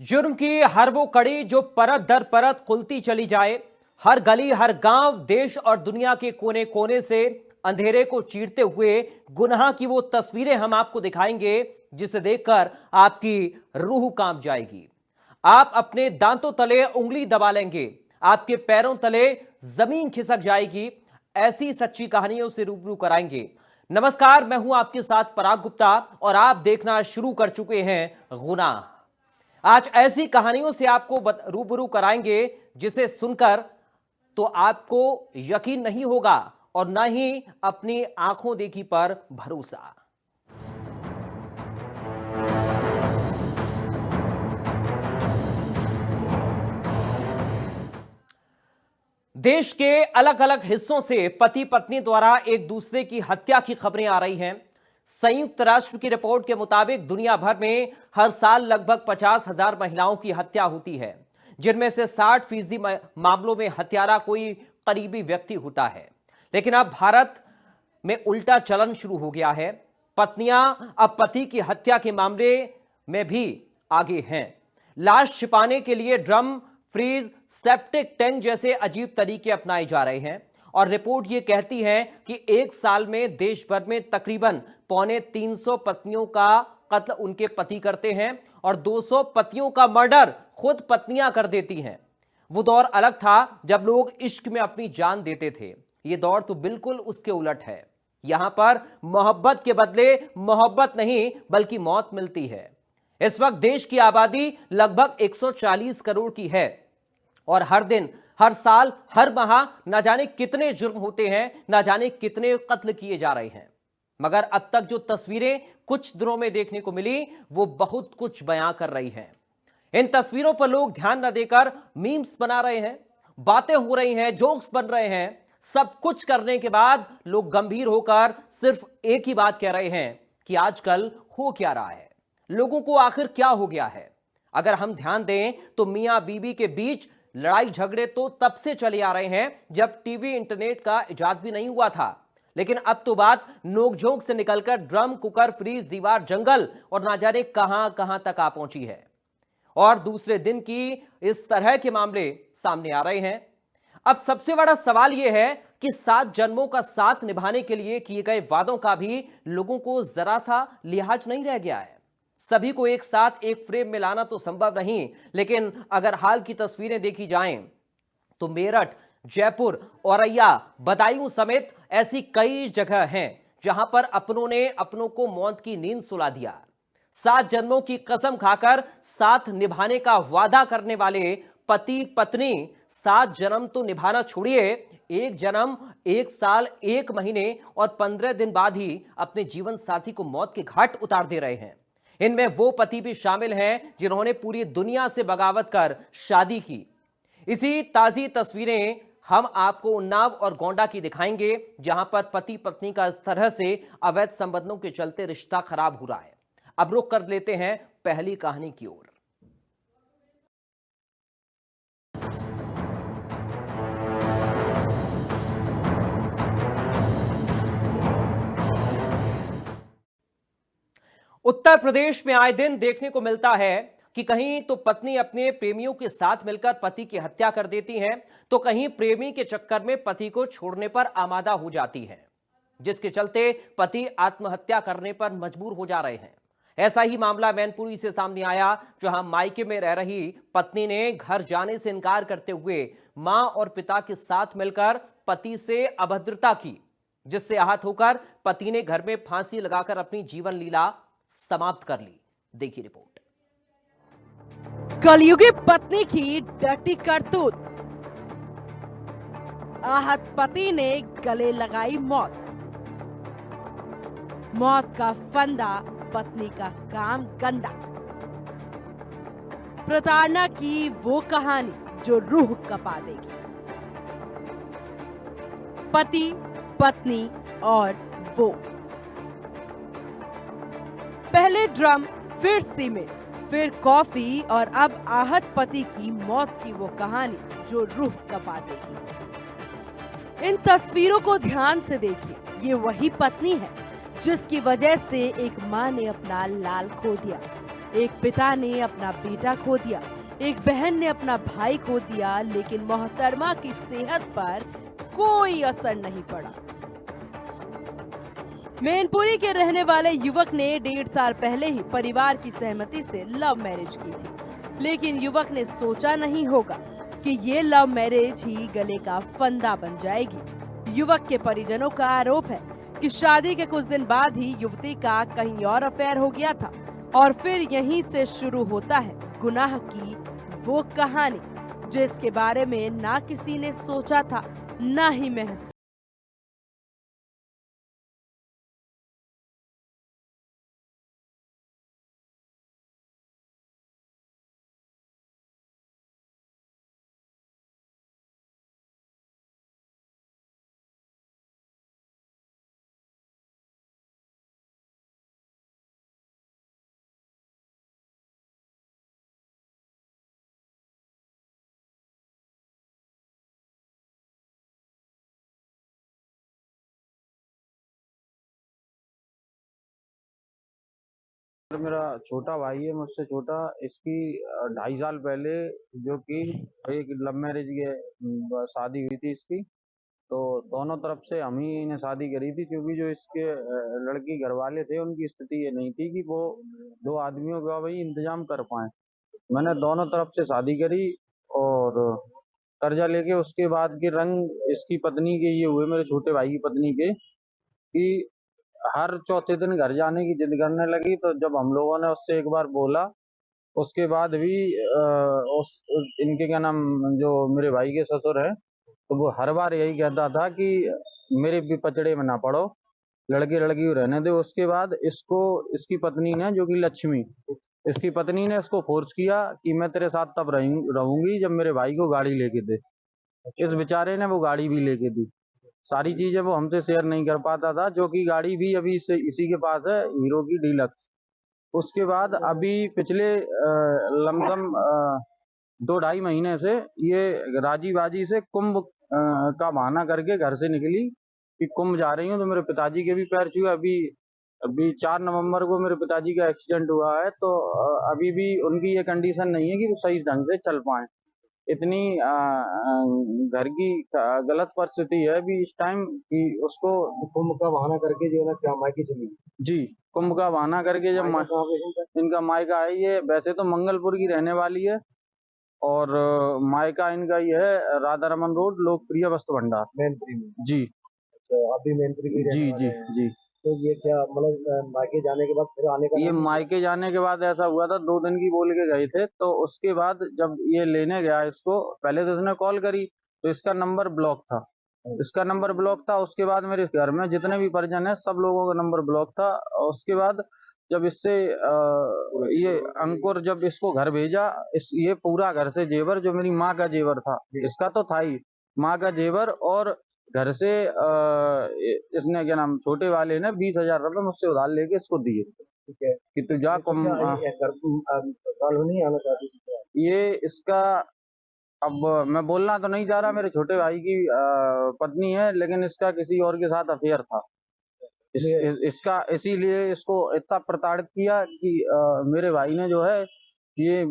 जुर्म की हर वो कड़ी जो परत दर परत खुलती चली जाए, हर गली, हर गांव, देश और दुनिया के कोने कोने से अंधेरे को चीरते हुए गुनाह की वो तस्वीरें हम आपको दिखाएंगे जिसे देखकर आपकी रूह कांप जाएगी। आप अपने दांतों तले उंगली दबा लेंगे, आपके पैरों तले जमीन खिसक जाएगी। ऐसी सच्ची कहानियों से रूबरू कराएंगे। नमस्कार, मैं हूं आपके साथ पराग गुप्ता और आप देखना शुरू कर चुके हैं गुनाह। आज ऐसी कहानियों से आपको रूबरू कराएंगे जिसे सुनकर तो आपको यकीन नहीं होगा और न ही अपनी आंखों देखी पर भरोसा। देश के अलग अलग हिस्सों से पति पत्नी द्वारा एक दूसरे की हत्या की खबरें आ रही हैं। संयुक्त राष्ट्र की रिपोर्ट के मुताबिक दुनिया भर में हर साल लगभग 50,000 महिलाओं की हत्या होती है, जिनमें से 60% मामलों में हत्यारा कोई करीबी व्यक्ति होता है। लेकिन अब भारत में उल्टा चलन शुरू हो गया है। पत्नियां अब पति की हत्या के मामले में भी आगे हैं। लाश छिपाने के लिए ड्रम, फ्रीज, सेप्टिक टैंक जैसे अजीब तरीके अपनाए जा रहे हैं और रिपोर्ट यह कहती है कि एक साल में देश भर में तकरीबन 350 पत्नियों का कत्ल उनके पति करते हैं और 200 पतियों का मर्डर खुद पत्नियां कर देती हैं। वो दौर अलग था जब लोग इश्क में अपनी जान देते थे। ये दौर तो बिल्कुल उसके उलट है। यहां पर मोहब्बत के बदले मोहब्बत नहीं बल्कि मौत मिलती है। इस वक्त देश की आबादी लगभग 140 करोड़ की है और हर दिन, हर साल, हर माह न जाने कितने जुर्म होते हैं, न जाने कितने कत्ल किए जा रहे हैं। मगर अब तक जो तस्वीरें कुछ दिनों में देखने को मिली वो बहुत कुछ बयां कर रही हैं। इन तस्वीरों पर लोग ध्यान न देकर मीम्स बना रहे हैं, बातें हो रही हैं, जोक्स बन रहे हैं। सब कुछ करने के बाद लोग गंभीर होकर सिर्फ एक ही बात कह रहे हैं कि आजकल हो क्या रहा है, लोगों को आखिर क्या हो गया है। अगर हम ध्यान दें तो मियां बीबी के बीच लड़ाई झगड़े तो तब से चले आ रहे हैं जब टीवी, इंटरनेट का इजाद भी नहीं हुआ था। लेकिन अब तो बात नोकझोंक से निकलकर ड्रम, कुकर, फ्रीज, दीवार, जंगल और ना जाने कहां कहां तक आ पहुंची है और दूसरे दिन की इस तरह के मामले सामने आ रहे हैं। अब सबसे बड़ा सवाल यह है कि 7 जन्मों का साथ निभाने के लिए किए गए वादों का भी लोगों को जरा सा लिहाज नहीं रह गया है। सभी को एक साथ एक फ्रेम में लाना तो संभव नहीं, लेकिन अगर हाल की तस्वीरें देखी जाएं तो मेरठ, जयपुर, औरैया, बदायूं समेत ऐसी कई जगह हैं जहां पर अपनों ने अपनों को मौत की नींद सुला दिया। 7 जन्मों की कसम खाकर साथ निभाने का वादा करने वाले पति पत्नी 7 जन्म तो निभाना छोड़िए, एक जन्म, 1 साल, 1 महीने और 15 दिन बाद ही अपने जीवन साथी को मौत के घाट उतार दे रहे हैं। इनमें वो पति भी शामिल हैं जिन्होंने पूरी दुनिया से बगावत कर शादी की। इसी ताजी तस्वीरें हम आपको उन्नाव और गोंडा की दिखाएंगे, जहां पर पति पत्नी का इस तरह से अवैध संबंधों के चलते रिश्ता खराब हो रहा है। अब रुख कर लेते हैं पहली कहानी की ओर। उत्तर प्रदेश में आए दिन देखने को मिलता है कि कहीं तो पत्नी अपने प्रेमियों के साथ मिलकर पति की हत्या कर देती है, तो कहीं प्रेमी के चक्कर में पति को छोड़ने पर आमादा हो जाती है, जिसके चलते पति आत्महत्या करने पर मजबूर हो जा रहे हैं। ऐसा ही मामला मैनपुरी से सामने आया, जहां मायके में रह रही पत्नी ने घर जाने से इनकार करते हुए मां और पिता के साथ मिलकर पति से अभद्रता की, जिससे आहत होकर पति ने घर में फांसी लगाकर अपनी जीवन लीला समाप्त कर ली। देखिए रिपोर्ट। कलयुगी पत्नी की डटी करतूत, आहत पति ने गले लगाई मौत। मौत का फंदा, पत्नी का काम गंदा। प्रताड़ना की वो कहानी जो रूह कपा देगी। पति, पत्नी और वो। पहले ड्रम, फिर सीमेंट, फिर कॉफी और अब आहत पति की मौत की वो कहानी जो रूह कपा देगी। इन तस्वीरों को ध्यान से देखिए। ये वही पत्नी है जिसकी वजह से एक मां ने अपना लाल खो दिया। एक पिता ने अपना बेटा खो दिया, एक बहन ने अपना भाई खो दिया, लेकिन मोहतरमा की सेहत पर कोई असर नहीं पड़ा। मैनपुरी के रहने वाले युवक ने 1.5 साल पहले ही परिवार की सहमति से लव मैरिज की थी, लेकिन युवक ने सोचा नहीं होगा कि ये लव मैरिज ही गले का फंदा बन जाएगी। युवक के परिजनों का आरोप है कि शादी के कुछ दिन बाद ही युवती का कहीं और अफेयर हो गया था और फिर यहीं से शुरू होता है गुनाह की वो कहानी, जिसके बारे में ना किसी ने सोचा था, ना ही महसूस। और मेरा छोटा भाई है मुझसे छोटा, इसकी 2.5 साल पहले जो कि एक लव मैरिज के शादी हुई थी इसकी। तो दोनों तरफ से हम ही ने शादी करी थी, क्योंकि जो इसके लड़की घर वाले थे उनकी स्थिति ये नहीं थी कि वो 2 आदमियों का भाई इंतजाम कर पाए। मैंने दोनों तरफ से शादी करी और कर्जा लेके उसके बाद के रंग इसकी पत्नी के ये हुए, मेरे छोटे भाई की पत्नी के, कि हर चौथे दिन घर जाने की जिद करने लगी। तो जब हम लोगों ने उससे एक बार बोला, उसके बाद भी इनके क्या नाम, जो मेरे भाई के ससुर है, तो वो हर बार यही कहता था कि मेरे भी पचड़े में ना पड़ो, लड़के लड़की को रहने दो। उसके बाद इसको इसकी पत्नी ने, जो कि लक्ष्मी, इसकी पत्नी ने इसको फोर्स किया कि मैं तेरे साथ तब रहूंगी जब मेरे भाई को गाड़ी लेके दे। इस बेचारे ने वो गाड़ी भी लेके दी। सारी चीजें वो हमसे शेयर नहीं कर पाता था, जो कि गाड़ी भी अभी इसी के पास है, हीरो की डीलक्स। उसके बाद अभी पिछले लमसम 2-2.5 महीने से ये राजी बाजी से कुंभ का बहाना करके घर से निकली कि कुंभ जा रही हूँ। तो मेरे पिताजी के भी पैर छुए। अभी अभी 4 नवंबर को मेरे पिताजी का एक्सीडेंट हुआ है, तो अभी भी उनकी ये कंडीशन नहीं है कि वो सही ढंग से चल पाए। इतनी घर की गलत परिस्थिति है अभी इस टाइम कि उसको कुंभ का बहाना करके जो है ना, क्या मायके चली गई? जी, कुंभ का बहाना करके जब मायका कहाँ पे है इनका? इनका मायका है, ये वैसे तो मंगलपुर की रहने वाली है और मायका इनका ये है राधा रमन रोड, लोकप्रिय वस्त्र भंडार। मैनपुरी में? जी अच्छा, आप भी मैनपुरी के रहने जी वाले जी हैं। जी। तो ये क्या मतलब मायके जाने के बाद फिर आने का ये नाम नहीं मायके जाने के बाद ऐसा हुआ था, 2 दिन की बोल के गए थे। तो उसके बाद जब ये लेने गया इसको, पहले तो इसने कॉल करी तो इसका नंबर ब्लॉक था। इसका नंबर ब्लॉक था। उसके बाद मेरे घर में जितने भी परिजन है सब लोगों का नंबर ब्लॉक था। और उसके बाद जब इससे ये अंकुर जब इसको घर भेजा, ये पूरा घर से जेवर, जो मेरी माँ का जेवर था, इसका तो था ही, माँ का जेवर, और घर से इसने क्या नाम, छोटे वाले ने 20,000 रुपए मुझसे उधार लेके इसको दिए ठीक है। कि तू जा तो क्या ये ससुराल में नहीं आना चाहती थी क्या? ये इसका, अब मैं बोलना तो नहीं चाह रहा, मेरे छोटे भाई की पत्नी है, लेकिन इसका किसी और के साथ अफेयर था। इसका इसीलिए इसको इतना प्रताड़ित किया कि मेरे भाई ने जो है ये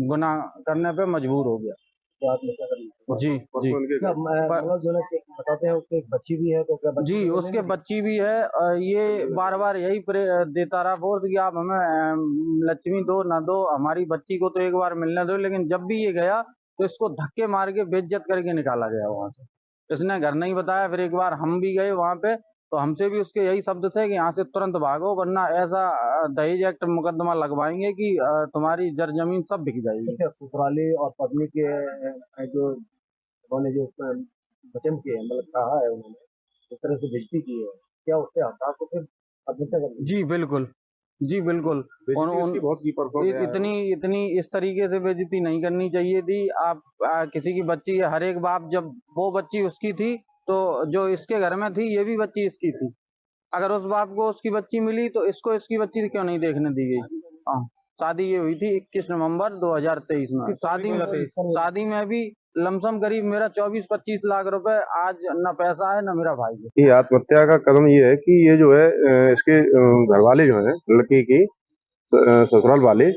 गुनाह करने पे मजबूर हो गया। क्या आत्महत्या करनी? जी जी क्या मतलब जो है ना, कि बताते हैं उसके एक बच्ची भी है, तो क्या बच्ची जी, को उसके मिलने नहीं बच्ची भी है। ये बार बार यही देता रहा फोर्स कि आप हमें लक्ष्मी दो ना दो, हमारी बच्ची को तो एक बार मिलने दो। लेकिन जब भी ये गया तो इसको धक्के मार के बेइज्जत करके निकाला गया वहां से। इसने घर नहीं बताया। फिर एक बार हम भी गए वहां पे, तो हमसे भी उसके यही शब्द थे कि यहाँ से तुरंत भागो, वरना ऐसा दहेज एक्ट मुकदमा लगवाएंगे कि तुम्हारी जर जमीन सब बिक जाएगी। क्या ससुराली और पत्नी के जो उन्होंने जो वचन किए हैं, मतलब कहा है उन्होंने, इस तरह से बेइज्जती की है, क्या उससे हताश को फिर आत्महत्या कर ली? जी बिल्कुल, जी बिल्कुल। बहुत इतनी इतनी इस तरीके से बेइज्जती नहीं करनी चाहिए थी। आप किसी की बच्ची, हर एक बाप, जब वो बच्ची उसकी थी तो जो इसके घर में थी ये भी बच्ची इसकी थी। अगर उस बाप को उसकी बच्ची मिली तो इसको इसकी बच्ची क्यों नहीं देखने दी गई? हाँ, शादी ये हुई थी 21 नवंबर 2023 में। शादी में भी लमसम करीब मेरा 24-25 लाख रुपए आज न पैसा है न मेरा भाई है। ये आत्महत्या का कदम ये है कि ये जो है इसके घर वाले जो है लड़की की ससुराल वाले,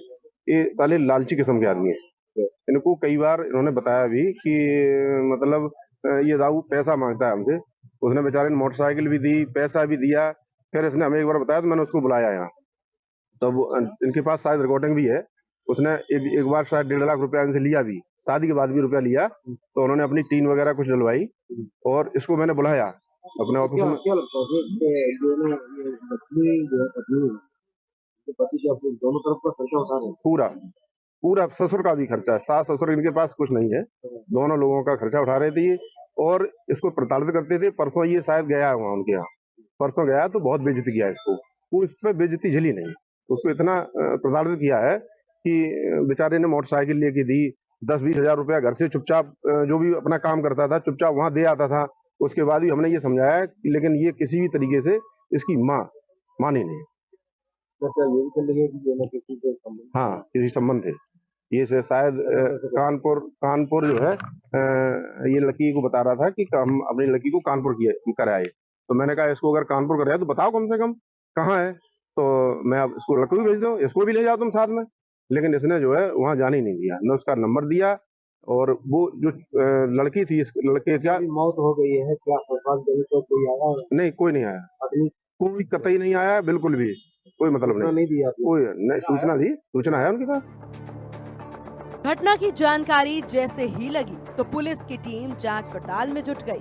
ये साले लालची किस्म के आदमी हैं। इनको कई बार इन्होंने बताया भी कि मतलब ये दाऊ पैसा मांगता है हमसे। उसने बेचारे ने मोटरसाइकिल भी दी, पैसा भी दिया। फिर इसने हमें एक बार बताया तो मैंने उसको बुलाया यहाँ। तब इनके पास शायद रिकॉर्डिंग भी है। उसने एक बार शायद 1.5 लाख रुपया इनसे लिया भी, शादी के बाद भी रुपया लिया। तो उन्होंने अपनी टीन वगैरह कुछ डलवाई और इसको मैंने बुलाया अपने ऑफिस क्या में। क्या लगता है कि जो ना ये लक्ष्मी जो है पत्नी है, तो पति से आप लोग दोनों तरफ का खर्चा उठा रहे हैं? पूरा पूरा ससुर का भी खर्चा है, सास ससुर इनके पास कुछ नहीं है, दोनों लोगों का खर्चा उठा रहे थे ये। और इसको प्रताड़ित करते थे। परसों ये शायद गया है वहाँ उनके यहाँ, परसों गया तो बहुत बेइज्जती किया इसको। वो इस पे बेइज्जती झेली नहीं, उसको इतना प्रताड़ित किया है कि बेचारे ने मोटरसाइकिल लेके दी, 10-20 हजार रुपया घर से चुपचाप जो भी अपना काम करता था चुपचाप वहां दे आता था। उसके बाद भी हमने ये समझाया, लेकिन ये किसी भी तरीके से इसकी माँ मानी नहीं। तो क्या ये भी चल रही है कि जो ना किसी के संबंध हाँ, किसी संबंध थे ये से शायद कानपुर जो है ये लड़की को बता रहा था कि हम अपनी लड़की को कानपुर कराए। तो मैंने कहा इसको अगर कानपुर कराया तो बताओ कम से कम कहाँ है, तो मैं अब इसको लड़के को भेज दो, इसको भी ले जाओ तुम साथ में। लेकिन इसने जो है वहां जाने ही नहीं दिया। न उसका नंबर दिया, और वो जो लड़की थी, इस लड़के क्या की मौत हो गई है, क्या सरकार जगह तो कोई आया है? नहीं, कोई नहीं आया, आदमी कोई कतई नहीं आया, बिल्कुल भी कोई मतलब सूचना नहीं। नहीं दिया आपने? कोई नहीं, सूचना है उनके पास। घटना की जानकारी जैसे ही लगी तो पुलिस की टीम जांच पड़ताल में जुट गई।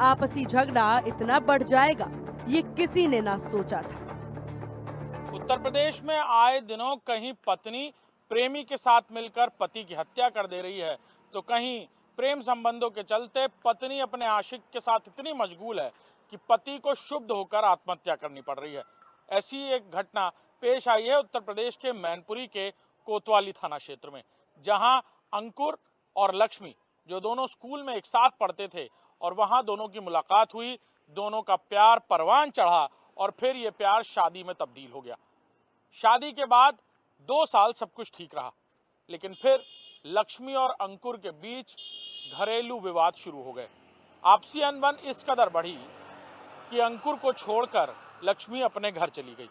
आपसी झगड़ा इतना बढ़ जाएगा ये किसी ने ना सोचा था। उत्तर प्रदेश में आए दिनों कहीं पत्नी प्रेमी के साथ मिलकर पति की हत्या कर दे रही है, तो कहीं प्रेम संबंधों के चलते पत्नी अपने आशिक के साथ इतनी मशगूल है कि पति को क्षुब्ध होकर आत्महत्या करनी पड़ रही है। ऐसी एक घटना पेश आई है उत्तर प्रदेश के मैनपुरी के कोतवाली थाना क्षेत्र में, जहां अंकुर और लक्ष्मी जो दोनों स्कूल में एक साथ पढ़ते थे और वहां दोनों की मुलाकात हुई, दोनों का प्यार परवान चढ़ा और फिर ये प्यार शादी में तब्दील हो गया। शादी के बाद 2 साल सब कुछ ठीक रहा, लेकिन फिर लक्ष्मी और अंकुर के बीच घरेलू विवाद शुरू हो गए। आपसी अनबन इस कदर बढ़ी कि अंकुर को छोड़कर लक्ष्मी अपने घर चली गई।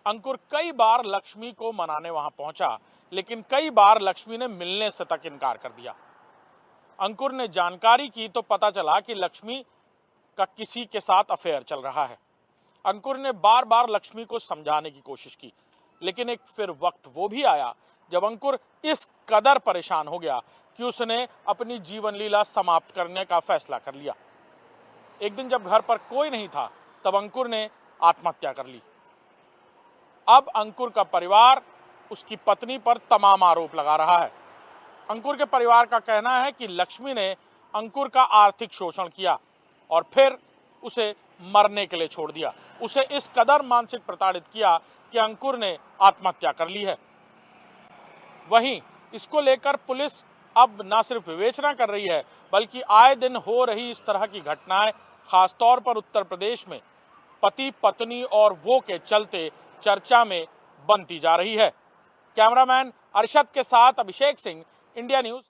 अंकुर कई बार लक्ष्मी को मनाने वहां पहुंचा, लेकिन कई बार लक्ष्मी ने मिलने से तक इनकार कर दिया। अंकुर ने जानकारी की तो पता चला कि लक्ष्मी का किसी के साथ अफेयर चल रहा है। अंकुर ने बार बार लक्ष्मी को समझाने की कोशिश की, लेकिन एक फिर वक्त वो भी आया जब अंकुर इस कदर परेशान हो गया कि उसने अपनी जीवन लीला समाप्त करने का फैसला कर लिया। एक दिन जब घर पर कोई नहीं था, तब अंकुर ने आत्महत्या कर ली। अब अंकुर का परिवार उसकी पत्नी पर तमाम आरोप लगा रहा है। अंकुर के परिवार का कहना है कि लक्ष्मी ने अंकुर का आर्थिक शोषण किया और फिर उसे मरने के लिए छोड़ दिया। उसे इस कदर मानसिक प्रताड़ित किया कि अंकुर ने आत्महत्या कर ली है। वहीं इसको लेकर पुलिस अब न सिर्फ विवेचना कर रही है, बल्कि आए दिन हो रही इस तरह की घटनाएं खासतौर पर उत्तर प्रदेश में पति पत्नी और वो के चलते चर्चा में बनती जा रही है। कैमरामैन अरशद के साथ अभिषेक सिंह, इंडिया न्यूज।